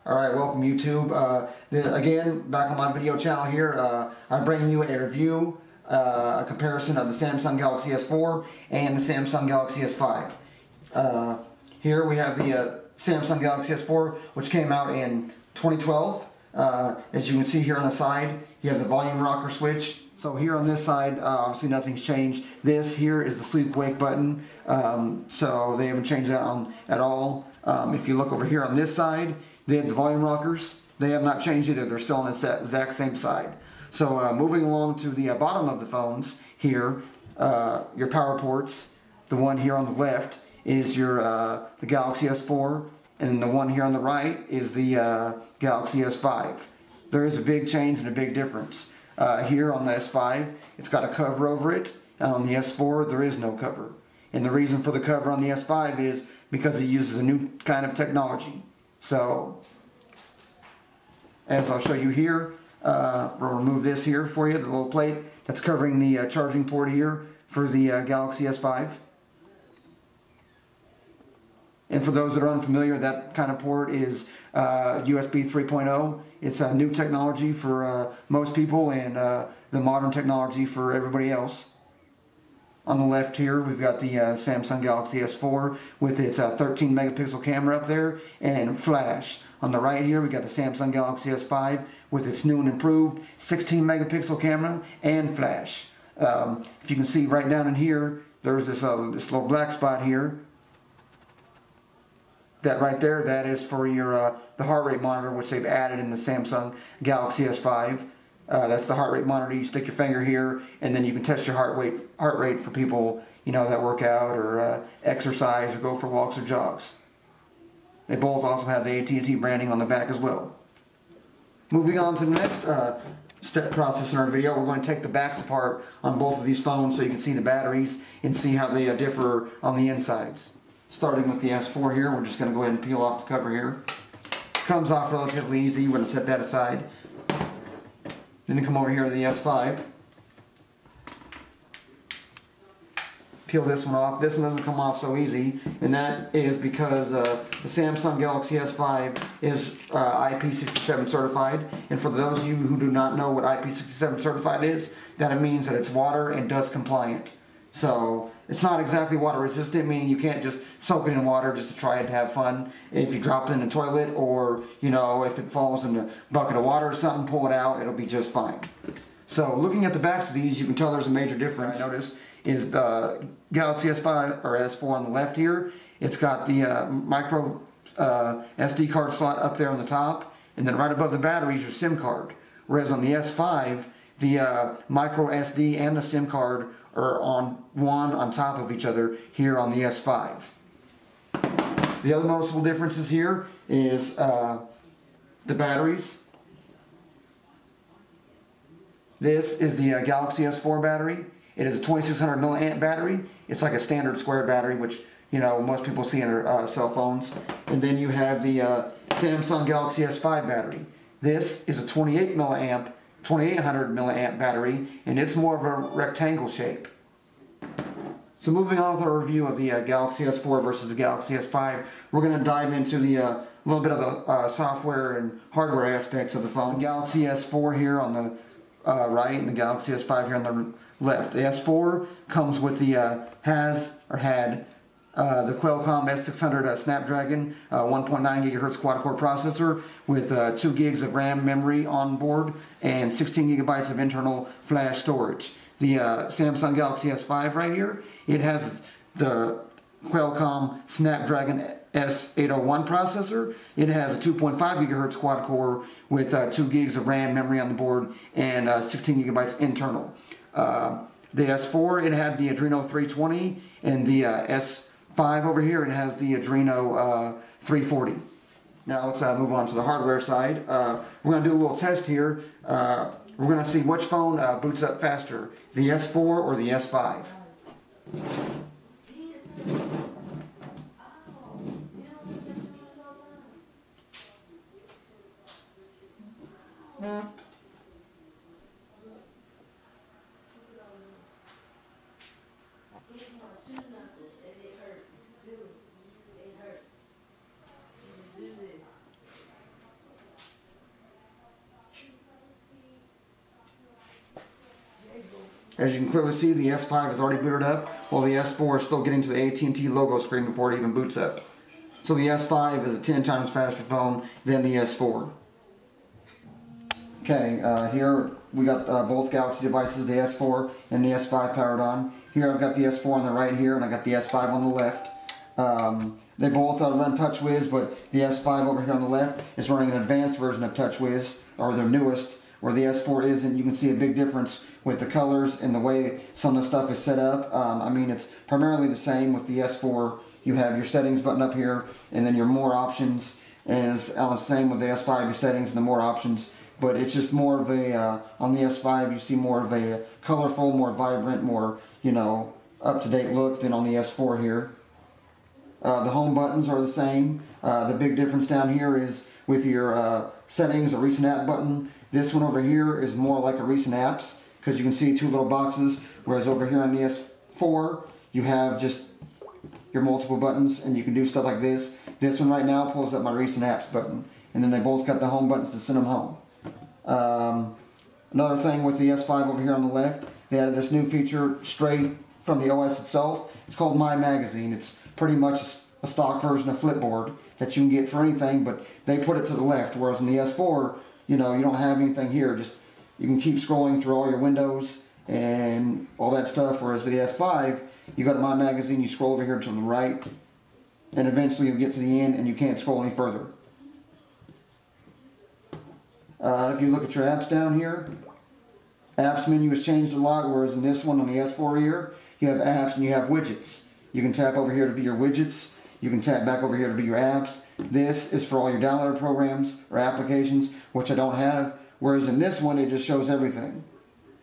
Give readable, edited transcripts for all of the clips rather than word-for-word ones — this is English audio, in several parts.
Alright, welcome YouTube. Again, back on my video channel here, I'm bringing you a review, a comparison of the Samsung Galaxy S4 and the Samsung Galaxy S5. Here we have the Samsung Galaxy S4, which came out in 2012. As you can see here on the side, you have the volume rocker switch. So here on this side, obviously nothing's changed. This here is the sleep wake button, so they haven't changed that at all. If you look over here on this side, they have the volume rockers. They have not changed either. They're still on the exact same side. So moving along to the bottom of the phones here, your power ports. The one here on the left is your the Galaxy S4, and the one here on the right is the Galaxy S5. There is a big change and a big difference. Here on the S5, it's got a cover over it, and on the S4 there is no cover. And the reason for the cover on the S5 is because it uses a new kind of technology. So, as I'll show you here, we'll remove this here for you, the little plate that's covering the charging port here for the Galaxy S5. And for those that are unfamiliar, that kind of port is USB 3.0. It's a new technology for most people and the modern technology for everybody else. On the left here, we've got the Samsung Galaxy S4 with its 13 megapixel camera up there and flash. On the right here, we've got the Samsung Galaxy S5 with its new and improved 16 megapixel camera and flash. If you can see right down in here, there's this little black spot here. That right there, that is for your the heart rate monitor, which they've added in the Samsung Galaxy S5. That's the heart rate monitor. You stick your finger here, and then you can test your heart rate for people, you know, that work out or exercise or go for walks or jogs. They both also have the AT&T branding on the back as well. Moving on to the next step process in our video, we're going to take the backs apart on both of these phones so you can see the batteries and see how they differ on the insides. Starting with the S4 here, we're just going to go ahead and peel off the cover here. Comes off relatively easy. We're going to set that aside. Then you come over here to the S5. Peel this one off. This one doesn't come off so easy, and that is because the Samsung Galaxy S5 is IP67 certified. And for those of you who do not know what IP67 certified is, that means that it's water and dust compliant. So it's not exactly water resistant, meaning you can't just soak it in water just to try it and have fun. If you drop it in the toilet, or you know, if it falls in a bucket of water or something, pull it out, it'll be just fine. So looking at the backs of these, you can tell there's a major difference. I notice is the Galaxy S5 or S4 on the left here. It's got the micro SD card slot up there on the top, and then right above the battery is your SIM card. Whereas on the S5, the micro SD and the SIM card are on top of each other here on the S5. The other noticeable differences here is the batteries. This is the Galaxy S4 battery. It is a 2600 milliamp battery. It's like a standard square battery, which you know most people see in their cell phones. And then you have the Samsung Galaxy S5 battery. This is a 2800 milliamp battery, and it's more of a rectangle shape. So moving on with our review of the Galaxy S4 versus the Galaxy S5, we're going to dive into the little bit of the software and hardware aspects of the phone. The Galaxy S4 here on the right, and the Galaxy S5 here on the left. The S4 comes with the had the Qualcomm S600 Snapdragon 1.9 gigahertz quad-core processor with 2 gigs of RAM memory on board and 16 gigabytes of internal flash storage. The Samsung Galaxy S5 right here, it has the Qualcomm Snapdragon S801 processor. It has a 2.5 gigahertz quad-core with 2 gigs of RAM memory on the board and 16 gigabytes internal. The S4, it had the Adreno 320, and the S5 over here, it has the Adreno 340. Now let's move on to the hardware side. We're going to do a little test here. We're going to see which phone boots up faster, the S4 or the S5. As you can clearly see, the S5 is already booted up, while the S4 is still getting to the AT&T logo screen before it even boots up. So the S5 is a 10 times faster phone than the S4. Okay, here we got both Galaxy devices, the S4 and the S5 powered on. Here I've got the S4 on the right here, and I got the S5 on the left. They both run TouchWiz, but the S5 over here on the left is running an advanced version of TouchWiz, or their newest, where the S4 isn't. You can see a big difference with the colors and the way some of the stuff is set up. I mean, it's primarily the same. With the S4, you have your settings button up here, and then your more options, and it's the same with the S5, your settings and the more options. But it's just more of a, on the S5 you see more of a colorful, more vibrant, more, you know, up-to-date look than on the S4 here. The home buttons are the same. The big difference down here is with your settings, a recent app button. This one over here is more like a recent apps, because you can see two little boxes, whereas over here on the S4 you have just your multiple buttons and you can do stuff like this. This one right now pulls up my recent apps button, and then they both got the home buttons to send them home. Another thing with the S5 over here on the left, they added this new feature straight from the OS itself. It's called My Magazine. It's pretty much a stock version of Flipboard that you can get for anything, but they put it to the left, whereas in the S4, you know, you don't have anything here. Just you can keep scrolling through all your windows and all that stuff, whereas the S5, you go to My Magazine, you scroll over here to the right, and eventually you get to the end and you can't scroll any further. If you look at your apps down here, apps menu has changed a lot, whereas in this one on the S4 here, you have apps and you have widgets. You can tap over here to view your widgets. You can tap back over here to view your apps. This is for all your downloaded programs or applications, which I don't have, whereas in this one it just shows everything.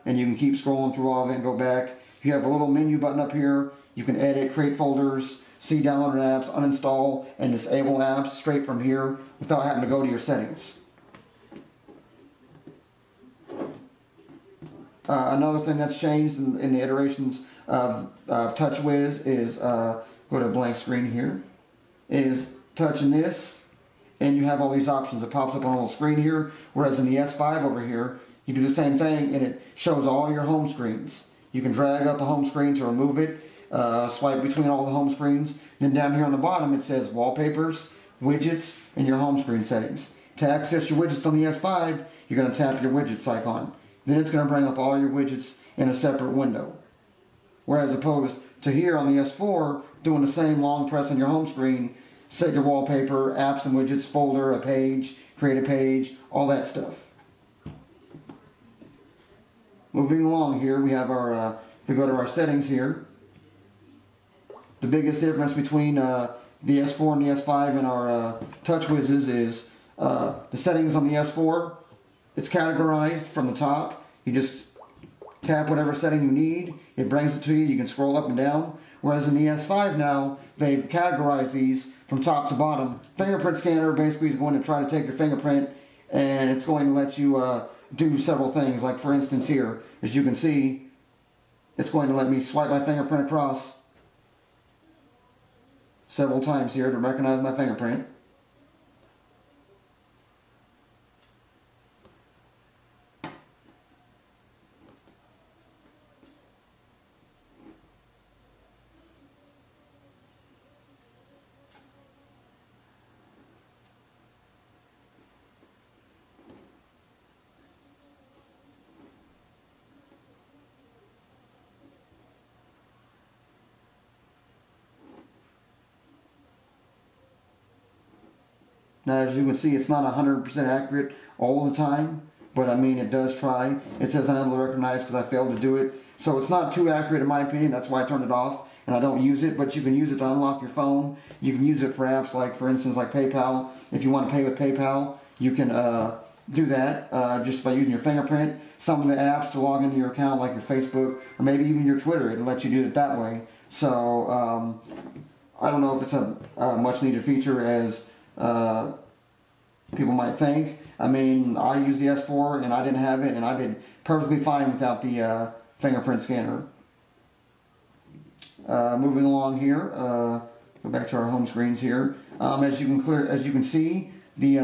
And you can keep scrolling through all of it and go back. You have a little menu button up here. You can edit, create folders, see downloaded apps, uninstall, and disable apps straight from here without having to go to your settings. Another thing that's changed in the iterations of TouchWiz is, go to a blank screen here, is touching this, and you have all these options. It pops up on a little screen here, whereas in the S5 over here, you do the same thing, and it shows all your home screens. You can drag up a home screen to remove it, swipe between all the home screens. Then down here on the bottom it says wallpapers, widgets, and your home screen settings. To access your widgets on the S5, you're going to tap your widgets icon. Then it's going to bring up all your widgets in a separate window. Whereas opposed to here on the S4, doing the same long press on your home screen, set your wallpaper, apps and widgets, folder, a page, create a page, all that stuff. Moving along here, we have our, if we go to our settings here, the biggest difference between the S4 and the S5 and our TouchWizes is the settings on the S4. It's categorized from the top. You just tap whatever setting you need. It brings it to you. You can scroll up and down. Whereas in the S5 now, they've categorized these from top to bottom. Fingerprint scanner basically is going to try to take your fingerprint, and it's going to let you do several things. Like for instance here, as you can see, it's going to let me swipe my fingerprint across several times here to recognize my fingerprint. Now, as you can see, it's not 100% accurate all the time, but I mean, it does try. It says unable to recognize because I failed to do it. So it's not too accurate in my opinion. That's why I turned it off and I don't use it, but you can use it to unlock your phone. You can use it for apps like, for instance, like PayPal. If you want to pay with PayPal, you can do that just by using your fingerprint. Some of the apps to log into your account, like your Facebook or maybe even your Twitter, it'll let you do it that way. So I don't know if it's a much needed feature as people might think. I mean, I use the S4 and I didn't have it, and I did perfectly fine without the fingerprint scanner. Moving along here, go back to our home screens here. As you can see, the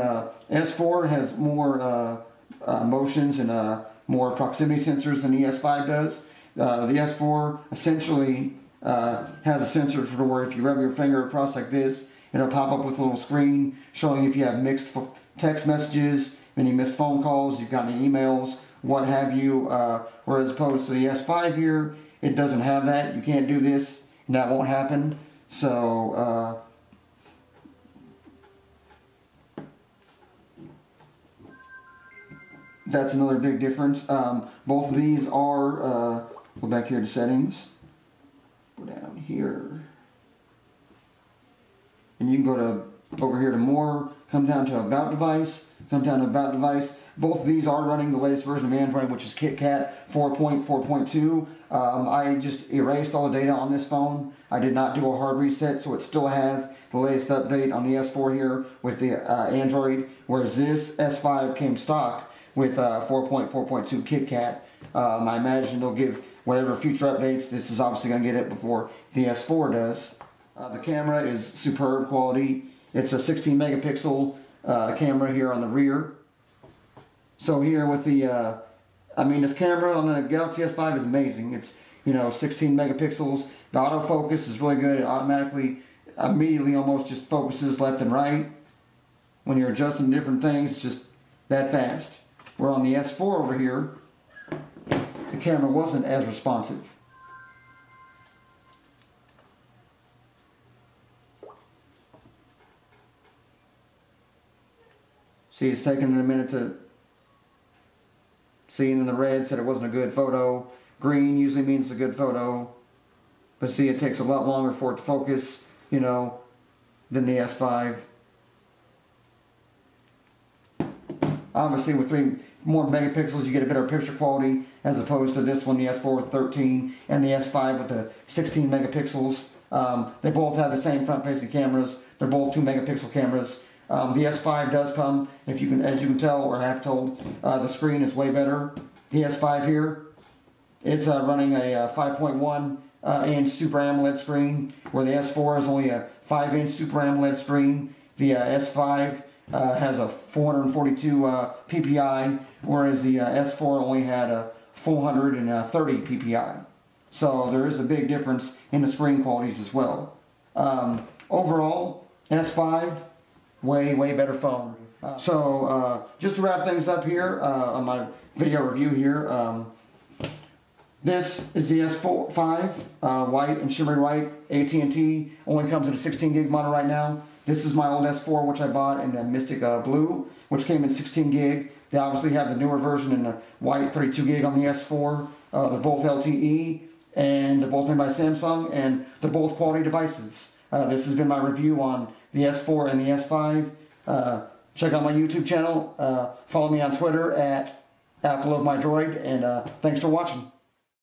S4 has more motions and more proximity sensors than the S5 does. The S4 essentially has a sensor for where if you rub your finger across like this, it'll pop up with a little screen showing if you have mixed text messages, any missed phone calls, you've got any emails, what have you. Whereas opposed to the S5 here, it doesn't have that. You can't do this, and that won't happen. So that's another big difference. Both of these are, go back here to settings, go down here, and you can go to over here to more, come down to about device, come down to about device. Both of these are running the latest version of Android, which is KitKat 4.4.2. I just erased all the data on this phone. I did not do a hard reset, so it still has the latest update on the S4 here with the Android, whereas this S5 came stock with 4.4.2 KitKat. I imagine they'll give whatever future updates. This is obviously going to get it before the S4 does. The camera is superb quality. It's a 16 megapixel camera here on the rear. So here with the, this camera on the Galaxy S5 is amazing. It's, 16 megapixels. The autofocus is really good. It automatically, immediately almost just focuses left and right. When you're adjusting different things, it's just that fast. Where on the S4 over here, the camera wasn't as responsive. See, it's taking a minute to see, in the red said it wasn't a good photo. Green usually means it's a good photo. But see, it takes a lot longer for it to focus, than the S5. Obviously, with 3 more megapixels, you get a better picture quality as opposed to this one, the S4 with 13, and the S5 with the 16 megapixels. They both have the same front-facing cameras. They're both 2 megapixel cameras. The S5 does come, as you can tell or have told, the screen is way better. The S5 here, it's running a 5.1 inch Super AMOLED screen, where the S4 is only a 5-inch Super AMOLED screen. The S5 has a 442 ppi, whereas the S4 only had a 430 ppi. So there is a big difference in the screen qualities as well. Overall, S5, way better phone. Just to wrap things up here on my video review here, this is the S5, white and shimmery white, AT&T, only comes in a 16 gig model right now. This is my old S4, which I bought in the Mystic Blue, which came in 16 gig. They obviously have the newer version in the white 32 gig on the S4. They're both LTE, and they're both made by Samsung, and they're both quality devices. This has been my review on the S4 and the S5. Check out my YouTube channel. Follow me on Twitter at AppleOfMyDroid, and thanks for watching.